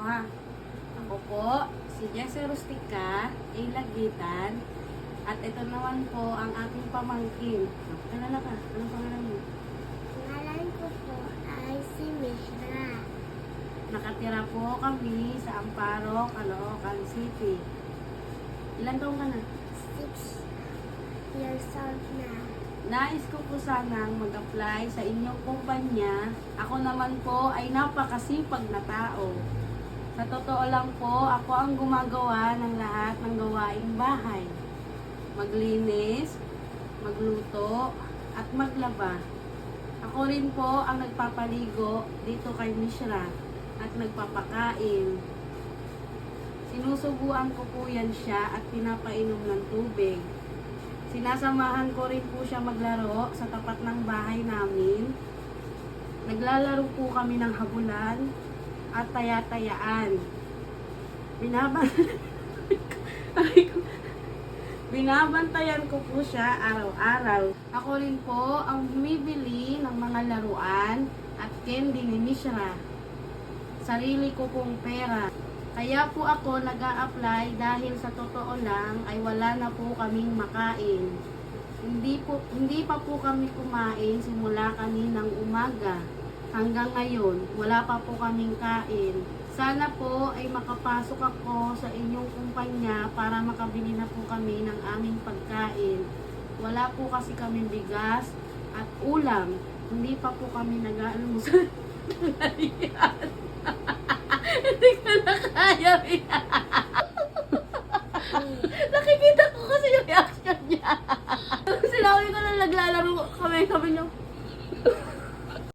ha. Ako po, si Jessie Rustica, A. Lagitan. At ito naman po ang aking pamangkin. Kalala ka, anong pangalan mo? Pangalan ko po ay si Mishra. Nakatira po kami sa Amparo, Caloocan City. Ilan taong ka na? 6 years old na. Nais ko po sanang mag-apply sa inyong kumpanya. Ako naman po ay napakasipag na tao. Sa totoo lang po, ako ang gumagawa ng lahat ng gawaing bahay. Maglinis, magluto, at maglaba. Ako rin po ang nagpapaligo dito kay Mishra at nagpapakain. Sinusubuan ko po yan siya at pinapainom ng tubig. Sinasamahan ko rin po siya maglaro sa tapat ng bahay namin. Naglalaro po kami ng habulan at taya-tayaan. Binabantayan ko po siya araw-araw. Ako rin po ang bumibili ng mga laruan at candy ni Mishra. Sarili ko pong pera. Kaya po ako nag-a-apply dahil sa totoo lang ay wala na po kaming makain. Hindi pa po kami kumain simula kaninang umaga. Hanggang ngayon, wala pa po kaming kain. Sana po ay makapasok ako sa inyong kumpanya para makabili na po kami ng aming pagkain. Wala po kasi kaming bigas at ulam. Hindi pa po kami nag-aalmusal.